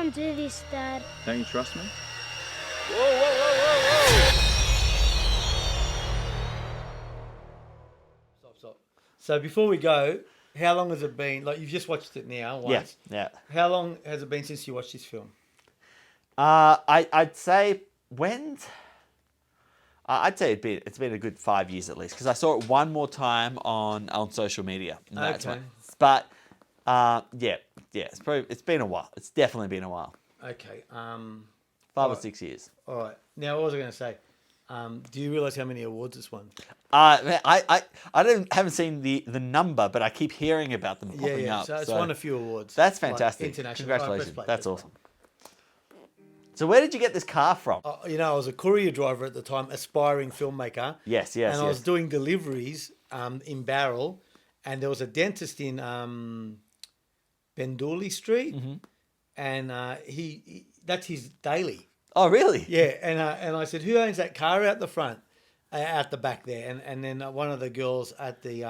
can't do this, Dad. Don't you trust me? Whoa, whoa, whoa, whoa, whoa! Stop. So before we go, how long has it been? Like, you've just watched it now once. Yeah. How long has it been since you watched this film? I'd say I'd say it's been a good 5 years at least, because I saw it one more time on social media. And that's Okay. when- But yeah, it's been a while. It's definitely been a while. Okay. 5 or 6 years. All right. Now, what was I going to say? Do you realise how many awards it's won? I haven't seen the number, but I keep hearing about them popping up. So it's won a few awards. That's fantastic. Like international. Congratulations. Right, That's awesome. So where did you get this car from? I was a courier driver at the time, aspiring filmmaker. Yes. And I was doing deliveries in Barrel, and there was a dentist in Bendooli Street, and he that's his daily. Oh, really? Yeah, and I said, who owns that car out the front, out the back there? And then one of the girls at the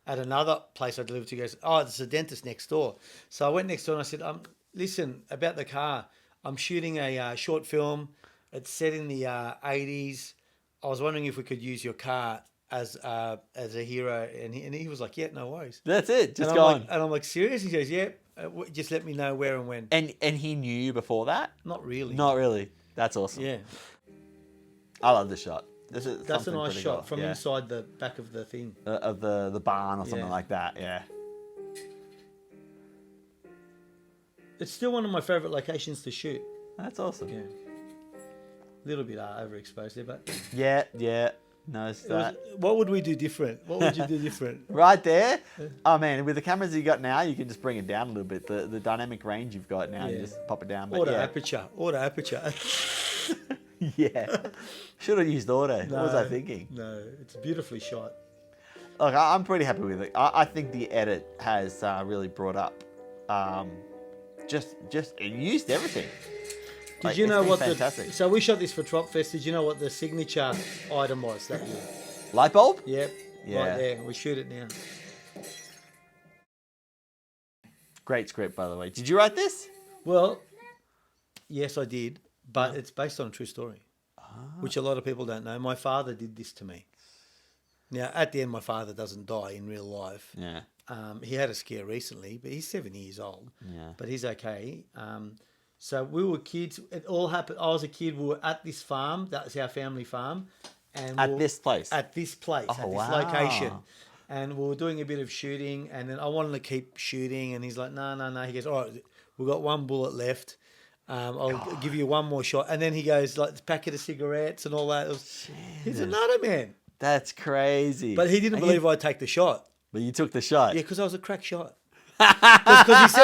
at another place I delivered to goes, oh, it's a dentist next door. So I went next door and I said, listen, about the car, I'm shooting a short film. It's set in the 80s. I was wondering if we could use your car as a hero. And he was like, yeah, no worries. That's it. Just and go I'm on. and I'm like, serious? He goes, yeah. Just let me know where and when. And he knew you before that? Not really. Not really. That's awesome. Yeah. I love this shot. That's a something nice pretty shot cool. from Yeah. inside the back of the thing. Of the barn or something Yeah. like that. Yeah. It's still one of my favourite locations to shoot. That's awesome. Yeah. A little bit overexposed there, but Yeah. Notice it was, that. what would we do different? What would you do different? Right there. Oh man, with the cameras you got now, you can just bring it down a little bit. The dynamic range you've got now, you Yeah. just pop it down. But Auto yeah. aperture. Yeah. Should have used auto. What was I thinking? No, it's beautifully shot. Look, I'm pretty happy with it. I think the edit has really brought up, just it used everything. Did you know what fantastic. so we shot this for Trop Fest. Did you know what the signature item was that year? Light bulb? Yep. Yeah. Right there. We shoot it now. Great script, by the way. Did you write this? Well, yes, I did, but it's based on a true story, which a lot of people don't know. My father did this to me. Now, at the end, my father doesn't die in real life. Yeah. He had a scare recently, but he's 70 years old. Yeah. But he's okay. So we were kids. It all happened. I was a kid. We were at this farm. That was our family farm. And At this place? At this place. Oh, at this wow. location. And we were doing a bit of shooting. And then I wanted to keep shooting. And he's like, no. He goes, all right, we've got one bullet left. I'll give you one more shot. And then he goes, like, the packet of cigarettes and all that. He's a nutter, man. That's crazy. But he didn't believe I'd take the shot. But you took the shot. Yeah, because I was a crack shot. Because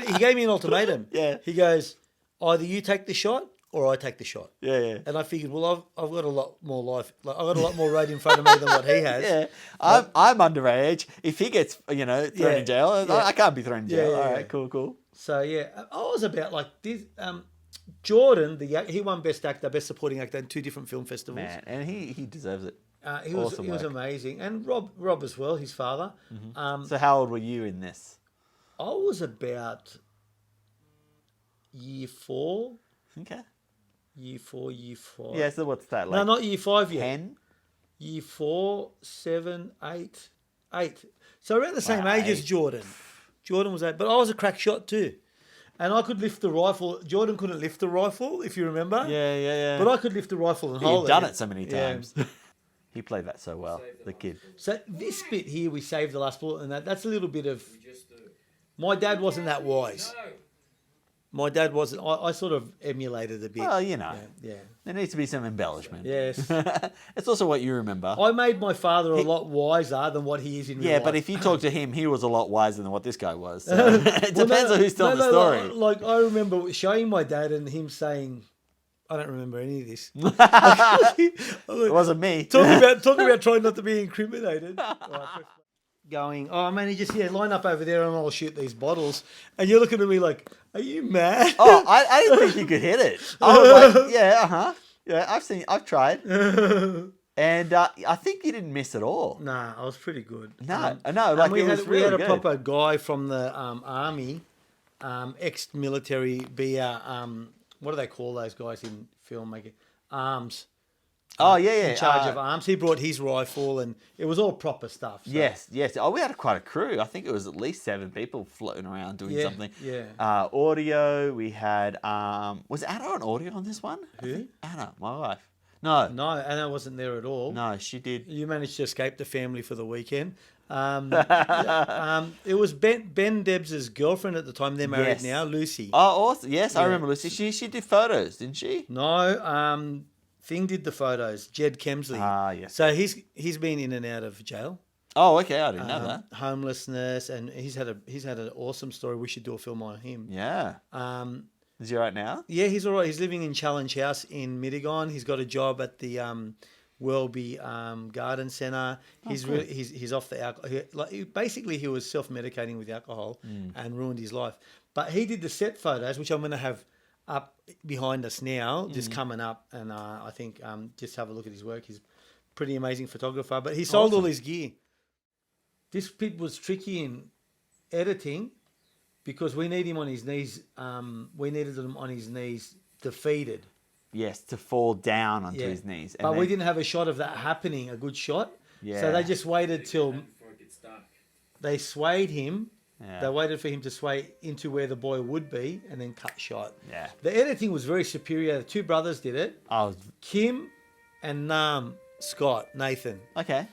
he gave me an ultimatum. Yeah. He goes, either you take the shot or I take the shot. Yeah. And I figured, well, I've got a lot more life. Like, I've got a lot more road in front of me than what he has. Yeah. I'm underage. If he gets, thrown in jail, Yeah. I can't be thrown in jail. Yeah, All yeah. right, cool. So, yeah, I was about like this. Jordan, he won Best Actor, Best Supporting Actor in 2 different film festivals. Man, and he deserves it. He was Awesome he was work. amazing. And Rob as well, his father. So how old were you in this? I was about year 4. Okay. Year 4, year 5. Yeah, so what's that, No, like not year 5 yet. 10? Year 4, 7, 8. So around the same Wow, age as 8. Jordan. Jordan was 8, but I was a crack shot too. And I could lift the rifle. Jordan couldn't lift the rifle, if you remember. Yeah. But I could lift the rifle and You've hold done it so many Yeah. times. He played that so well, the kid. So this bit here, we saved the last bullet, and that's a little bit of... My dad wasn't that wise. My dad wasn't. I sort of emulated a bit. Well, Yeah. There needs to be some embellishment. Yes. It's also what you remember. I made my father a lot wiser than what he is in real Yeah, life. but if you talk to him, he was a lot wiser than what this guy was. So it depends on who's telling the story. Like, I remember showing my dad and him saying, I don't remember any of this. It wasn't me. Talking about trying not to be incriminated. Right, going, oh man, line up over there and I'll shoot these bottles. And you're looking at me like, are you mad? Oh, I didn't think you could hit it. I was like, yeah, I've tried. And I think you didn't miss at all. Nah, I was pretty good. No, and like we it had was really a good. proper guy from the army ex-military, be a what do they call those guys in filmmaking? Arms. Oh, yeah. In charge of arms. He brought his rifle, and it was all proper stuff. So. Yes. Oh, we had quite a crew. I think it was at least 7 people floating around doing something. Yeah. Audio. We had. Was Anna on audio on this one? Who? Anna, my wife. No. No, Anna wasn't there at all. No, she did. You managed to escape the family for the weekend. It was Ben Debs' girlfriend at the time. They're married now, Lucy. Oh, awesome. Yes, I Yeah. remember Lucy. She did photos, didn't she? No, Thing did the photos. Jed Kemsley. Ah, yes. So he's been in and out of jail. Oh, okay. I didn't know that. Homelessness, and he's had an awesome story. We should do a film on him. Yeah. Is he all right now? Yeah, he's all right. He's living in Challenge House in Midigon. He's got a job at the Welby Garden Centre. He's cool. he's off the alcohol. Basically, he was self-medicating with alcohol and ruined his life. But he did the set photos, which I'm going to have up behind us now, just coming up. And I think just have a look at his work. He's a pretty amazing photographer. But he sold all his gear. This bit was tricky in editing because we need him on his knees. We needed him on his knees, defeated. Yes, to fall down onto his knees. But we didn't have a shot of that happening, a good shot. Yeah. So they just waited till Before it gets dark. they swayed him. Yeah. They waited for him to sway into where the boy would be and then cut shot. Yeah. The editing was very superior. The two brothers did it. Oh, Kim and Nathan. okay.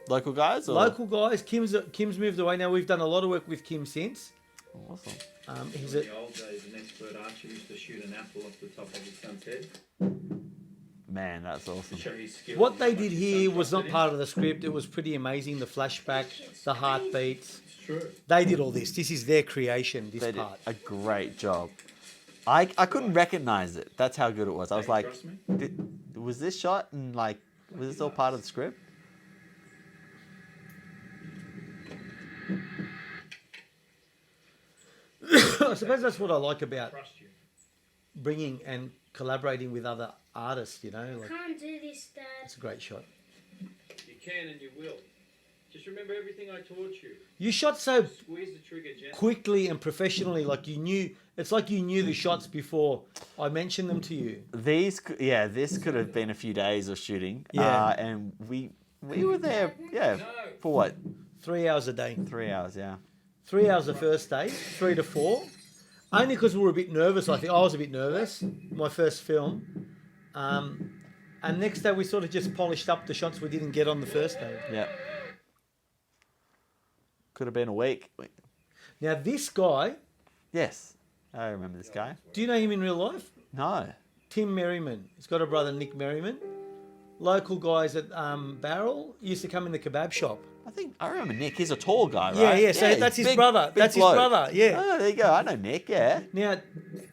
Local guys? Or? Local guys. Kim's moved away now. We've done a lot of work with Kim since. Awesome. He's In a, the old days, an expert archer used to shoot an apple off the top of his son's head Man, that's awesome. to show his skill. what they Like did his here son was not trusted part of the script. It was pretty amazing. The flashback, the heartbeats. him. It's true. They did all this. This is their creation, this They did part. a great job. I couldn't recognize it. That's how good it was. I was Don't you like, trust me? was this shot and like, was this all part of the script? I suppose that's what I like about Trust you. bringing and collaborating with other artists, you know. Like, Can't do this, Dad. it's a great shot. You can and you will. Just remember everything I taught you. You shot so Squeeze the trigger gently. quickly and professionally, like you knew. It's like you knew the shots before I mentioned them to you. This could have been a few days of shooting. Yeah. And we were there, for what? 3 hours a day. 3 hours, yeah. 3 hours the first day, 3 to 4. Only because we were a bit nervous. I think I was a bit nervous. My first film. And next day we sort of just polished up the shots we didn't get on the first day. Yeah. Could have been a week. Now this guy, Yes. I remember this guy. do you know him in real life? No. Tim Merriman. He's got a brother, Nick Merriman. Local guys at Barrel used to come in the kebab shop. I remember Nick. He's a tall guy, right? Yeah. So he's that's his big- brother. big That's his bloke. brother. Yeah. Oh, there you go. I know Nick, yeah. Now,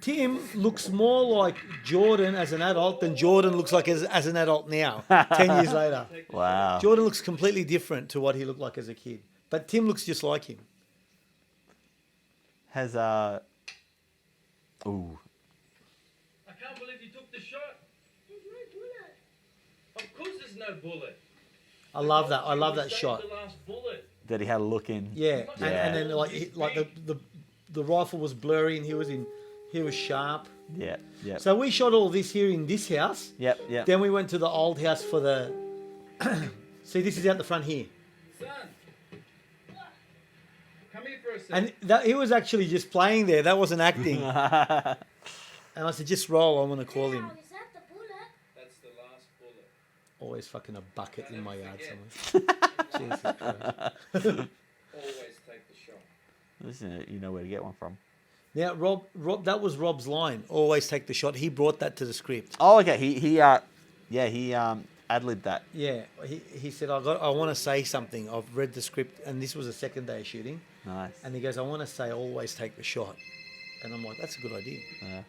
Tim looks more like Jordan as an adult than Jordan looks like as an adult now, 10 years later. Wow. Jordan looks completely different to what he looked like as a kid. But Tim looks just like him. Has, ooh. I can't believe you took the shot. There's no bullet. Of course there's no bullet. I love that. I love You that saved shot. The last bullet. That he had a look in. Yeah. Yeah. And then like the rifle was blurry and he was sharp. Yeah, yeah. So we shot all this here in this house. Yep. Then we went to the old house for the. See, this is out the front here, Son. Come here for a second. and he was actually just playing there. That wasn't acting. And I said, just roll. I'm gonna call him. Is that the bullet? That's the last bullet. Always fucking a bucket in my yard somewhere. Jesus Christ. Always take the shot. Uh, You know where to get one from. Now, Rob, that was Rob's line. Always take the shot. He brought that to the script. Oh, okay. He ad-libbed that. Yeah, he said, I want to say something. I've read the script, and this was the second day of shooting. Nice. And he goes, I want to say, always take the shot. And I'm like, that's a good idea. Yeah.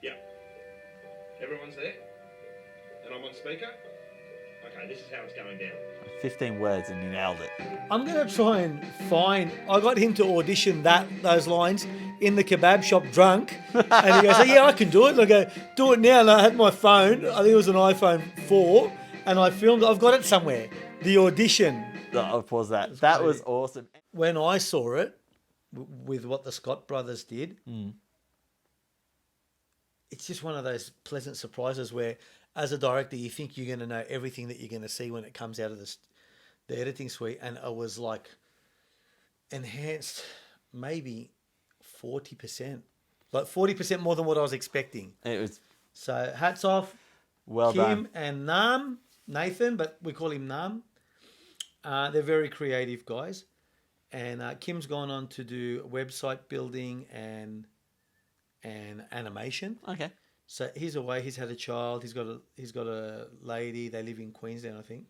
Yeah. Everyone's there? And I'm on speaker? Okay, this is how it's going down. 15 words and he nailed it. I'm going to try and find. I got him to audition those lines in the kebab shop drunk. And he goes, oh, yeah, I can do it. And I go, do it now. And I had my phone. I think it was an iPhone 4. And I filmed it. I've got it somewhere. The audition. I'll pause that. That was awesome. when I saw it with what the Scott brothers did, it's just one of those pleasant surprises where, as a director, you think you're going to know everything that you're going to see when it comes out of the editing suite, and it was like enhanced maybe 40%, like 40% more than what I was expecting. It was So hats off, well Kim done. and Nathan, but we call him Nam. They're very creative guys, and Kim's gone on to do website building and animation. Okay. So he's away. He's had a child. He's got a lady. They live in Queensland, I think.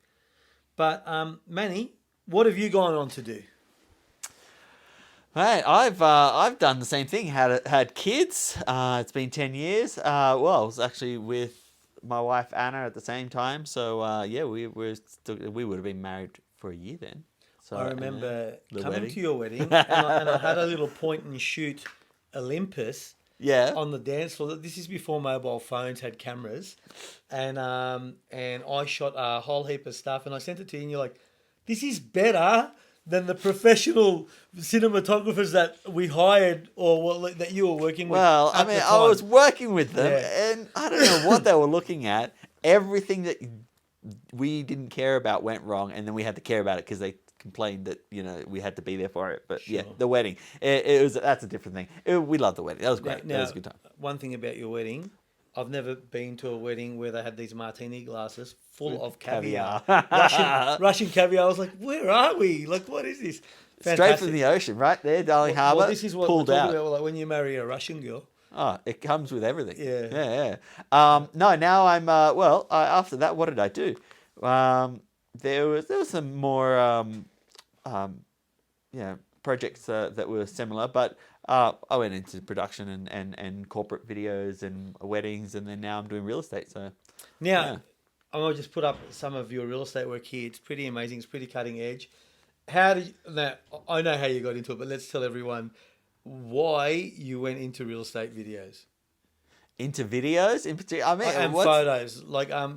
But Manny, what have you gone on to do? Hey, I've done the same thing. Had kids. It's been 10 years. Well, I was actually with my wife Anna at the same time. So yeah, we would have been married for a year then. So I remember the coming wedding. to your wedding, and I had a little point and shoot Olympus Yeah. on the dance floor. This is before mobile phones had cameras, and I shot a whole heap of stuff, and I sent it to you, and you're like, "This is better than the professional cinematographers that we hired or that you were working with." Well, I at mean, the I time." was working with them, Yeah. and I don't know what they were looking at. Everything that we didn't care about went wrong, and then we had to care about it because they complained that we had to be there for it. But yeah, Sure. the wedding, that's a different thing. We loved the wedding. That was great. Now, That was a good time. one thing about your wedding, I've never been to a wedding where they had these martini glasses full of caviar. Russian caviar. I was like, where are we? Like, what is this? Straight from the ocean, right there, Darling Harbour. Well, this is what pulled we're talking out. about. Like when you marry a Russian girl. Oh, it comes with everything. Yeah. Yeah. No, now I'm. After that, what did I do? There was some more projects that were similar, but I went into production and corporate videos and weddings, and then now I'm doing real estate. So Now, yeah. I'm going to just put up some of your real estate work here. It's pretty amazing. It's pretty cutting edge. Now, I know how you got into it, but let's tell everyone why you went into real estate videos. Into videos in particular. I mean, And photos.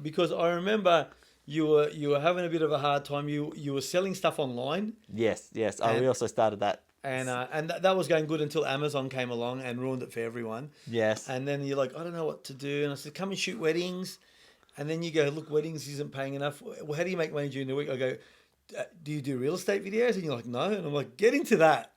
Because I remember you were having a bit of a hard time. You were selling stuff online. Yes. And- We also started that. And that was going good until Amazon came along and ruined it for everyone. Yes. And then you're like, I don't know what to do. And I said, come and shoot weddings. And then you go, look, weddings isn't paying enough. Well, how do you make money during the week? I go, do you do real estate videos? And you're like, no. And I'm like, get into that.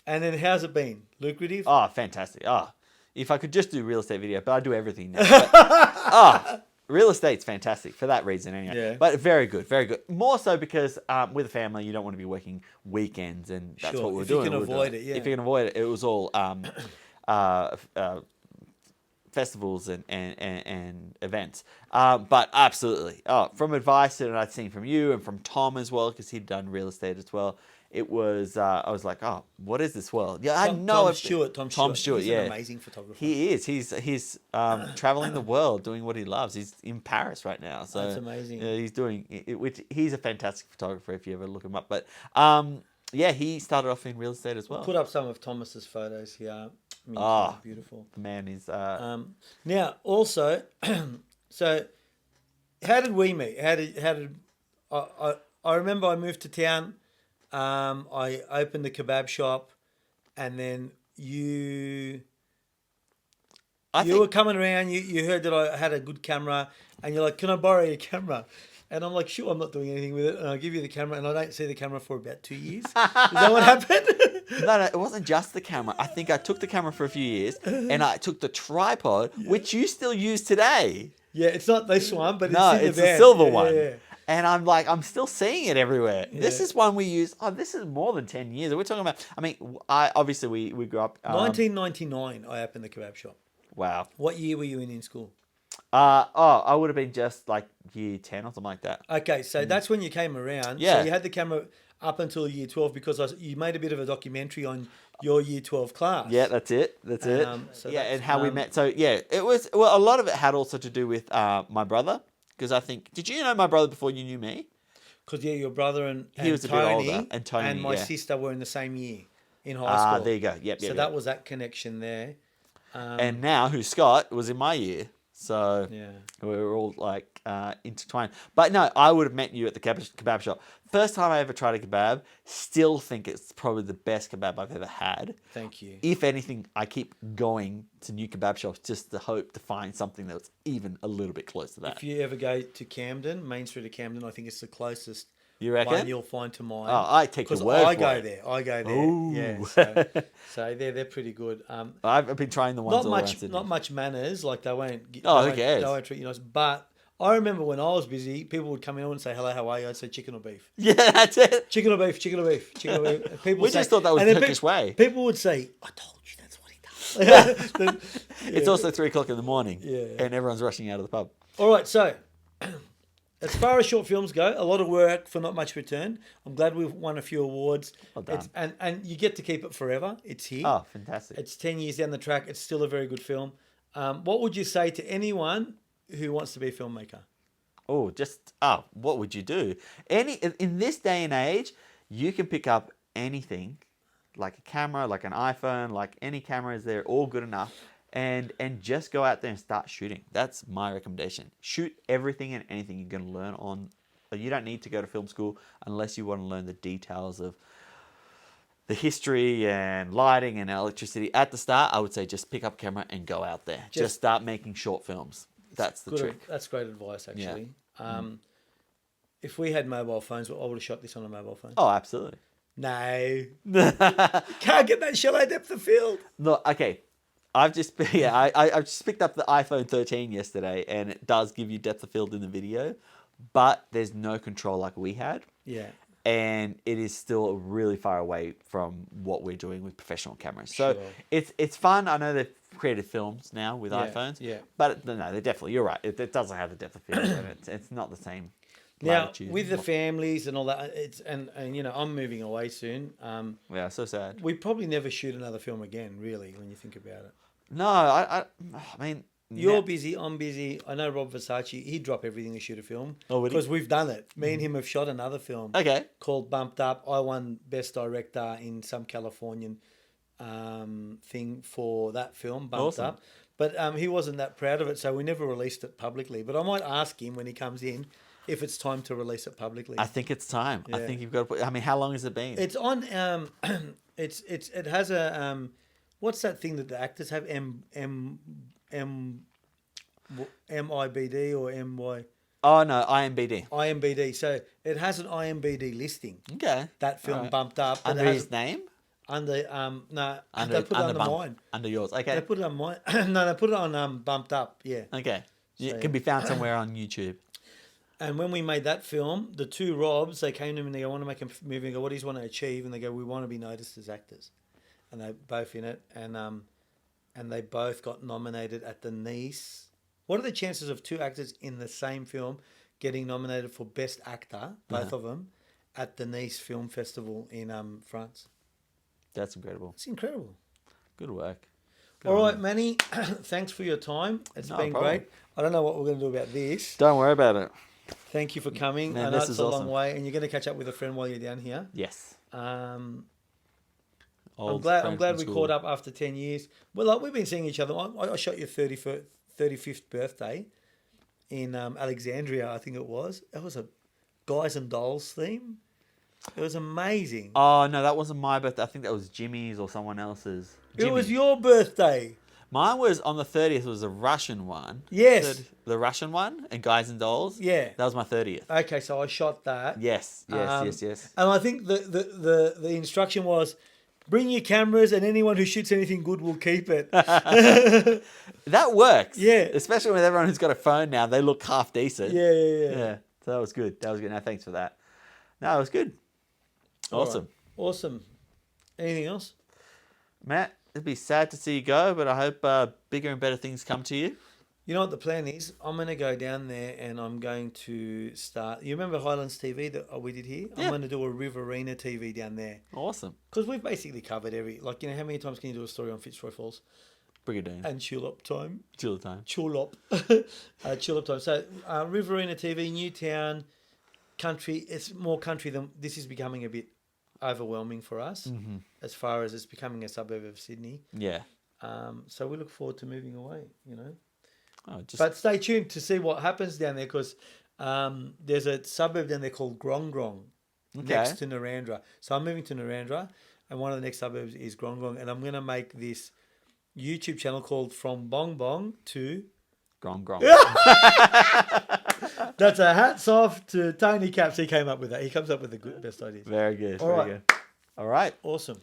And then how's it been? Lucrative? Oh, fantastic. Oh, if I could just do real estate video, but I do everything now. But, real estate's fantastic for that reason anyway. Yeah. But very good, very good. More so because with a family, you don't want to be working weekends, and that's Sure, what we're if you doing. can We're doing avoid it, yeah. If you can avoid it, it was all festivals and events. But absolutely. Oh, from advice that I'd seen from you and from Tom as well, because he'd done real estate as well. It was, I was like, oh, what is this world? Yeah, I know. Tom Stewart. He's an amazing photographer. He is. He's traveling the world doing what he loves. He's in Paris right now. So That's amazing. He's doing it, which he's a fantastic photographer if you ever look him up. But yeah, he started off in real estate as well. Put up some of Thomas's photos here. I mean, Oh. beautiful. The man is. Now, also, so how did we meet? How did I remember I moved to town. I opened the kebab shop, and then you were coming around. You heard that I had a good camera, and you're like, "Can I borrow your camera?" And I'm like, "Sure, I'm not doing anything with it." And I give you the camera, and I don't see the camera for about 2 years. Is that what happened? No, it wasn't just the camera. I think I took the camera for a few years, and I took the tripod, which you still use today. Yeah, it's not this one, but No, it's in it's the the van. silver Yeah, one. yeah. And I'm still seeing it everywhere. This Yeah. is one we use. Oh, this is more than 10 years. We're talking about, I mean, obviously we grew up. 1999, I opened the kebab shop. Wow. What year were you in school? I would have been just like year 10 or something like that. Okay, so that's when you came around. Yeah. So you had the camera up until year 12 because you made a bit of a documentary on your year 12 class. Yeah, that's it. That's it. So Yeah, that's, and how we met. So yeah, it was, well, a lot of it had also to do with my brother. Because I think, did you know my brother before you knew me? Because, yeah, your brother and He was a bit Tony, older, and Tony, and my yeah. sister were in the same year in high school. There you go. Yep, So yep, that yep. was that connection there. And now, who's Scott, was in my year. So Yeah. we're all like intertwined. But no, I would have met you at the kebab shop. First time I ever tried a kebab. Still think it's probably the best kebab I've ever had. Thank you. If anything, I keep going to new kebab shops just to hope to find something that's even a little bit close to that. If you ever go to Camden, Main Street of Camden, I think it's the closest You reckon? one you'll find to mine. Oh, I take your Because word I for go it. there. I go there. Ooh. Yeah. So they're pretty good. I've been trying the ones Not all around much. Sydney. Not much manners. Like they won't. Oh, they who won't- cares? They won't treat you nice. But I remember when I was busy, people would come in and say, "Hello, how are you?" I'd say, "Chicken or beef." Yeah, that's it. Chicken or beef, chicken or beef, chicken or beef. And people We say- just thought that was and then Turkish way. People would say, "I told you that's what he does." Then- It's also 3:00 in the morning. Yeah. And everyone's rushing out of the pub. All right, so as far as short films go, a lot of work for not much return. I'm glad we've won a few awards. Well done. And you get to keep it forever. It's here. Oh, fantastic. It's 10 years down the track. It's still a very good film. What would you say to anyone who wants to be a filmmaker? What would you do? In this day and age, you can pick up anything, like a camera, like an iPhone, like any cameras, they're all good enough, and just go out there and start shooting. That's my recommendation. Shoot everything and anything you're going to learn on. You don't need to go to film school unless you want to learn the details of the history and lighting and electricity. At the start, I would say just pick up a camera and go out there. Just start making short films. That's the trick. That's great advice, actually. If we had mobile phones, I would have shot this on a mobile phone. Oh, absolutely. No. Can't get that shallow depth of field. Look, okay. I've just picked up the iPhone 13 yesterday, and it does give you depth of field in the video, but there's no control like we had. Yeah. And it is still really far away from what we're doing with professional cameras. So Sure. it's fun. I know they've created films now with iPhones. Yeah. But no, they're definitely, you're right. It doesn't have the depth of field. And it's not the same. Now, latitude. with the families and all that, and I'm moving away soon. Yeah, so sad. We probably never shoot another film again, really, when you think about it. No, I mean... You're busy, I'm busy. I know Rob Versace, he'd drop everything to shoot a film. Oh, would he? Because we've done it. Me and him have shot another film Okay. called Bumped Up. I won Best Director in some Californian thing for that film, Bumped Awesome. Up. But he wasn't that proud of it, so we never released it publicly. But I might ask him when he comes in if it's time to release it publicly. I think it's time. I Yeah. think you've got to put... I mean, how long has it been? It's on. It has a what's that thing that the actors have? MIBD or MY Oh, no, IMBD. IMBD. So it has an IMBD listing. Okay. That film Alright. bumped up but Under it has his name? under no Under, they put it under bump- mine. Under yours. They Okay. put it on mine. No, they put it on bumped up. Yeah. Okay. So, It can be found somewhere on YouTube. And when we made that film, the two Robs, they came to me and they go, "I want to make a movie." And I go, "What do you want to achieve?" And they go, "We want to be noticed as actors." And they're both in it, and they both got nominated at the Nice. What are the chances of two actors in the same film getting nominated for Best Actor, both of them, at the Nice Film Festival in France? That's incredible. It's incredible. Good work. All right, Manny, thanks for your time. It's No been problem. great. I don't know what we're going to do about this. Don't worry about it. Thank you for coming. Man, I know this it's is a awesome. long way, and you're going to catch up with a friend while you're down here. Yes. I'm Old glad friend we from school. caught up after 10 years. Well, like, we've been seeing each other. I shot your 35th birthday in Alexandria, I think it was. It was a Guys and Dolls theme. It was amazing. Oh, no, that wasn't my birthday. I think that was Jimmy's or someone else's. It was Jimmy. your birthday. Mine was on the 30th. It was a Russian one. Yes. The Russian one and Guys and Dolls. Yeah. That was my 30th. Okay, so I shot that. Yes. Um, Yes. And I think the instruction was, bring your cameras and anyone who shoots anything good will keep it. That works. Yeah. Especially with everyone who's got a phone now. They look half decent. Yeah. Yeah. So that was good. No, thanks for that. No, it was good. All right. Awesome. Awesome. Anything else? Matt, it'd be sad to see you go, but I hope bigger and better things come to you. You know what the plan is? I'm going to go down there and I'm going to start... You remember Highlands TV that we did here? Yeah. I'm going to do a Riverina TV down there. Awesome. Because we've basically covered every... Like, how many times can you do a story on Fitzroy Falls? Bring it down. And Tulip time. Till the time. Tulip. Tulip time. So, Riverina TV, Newtown, country. It's more country than... This is becoming a bit overwhelming for us as far as it's becoming a suburb of Sydney. Yeah. So we look forward to moving away, you know. Oh, just But stay tuned to see what happens down there because there's a suburb down there called Grong Grong next to Narandra. So I'm moving to Narandra, and one of the next suburbs is Grong Grong, and I'm going to make this YouTube channel called From Bong Bong to... Grom Grom. That's a hats off to Tony Caps. He came up with that. He comes up with the best ideas. Very good. All Very right. good. All right. Awesome.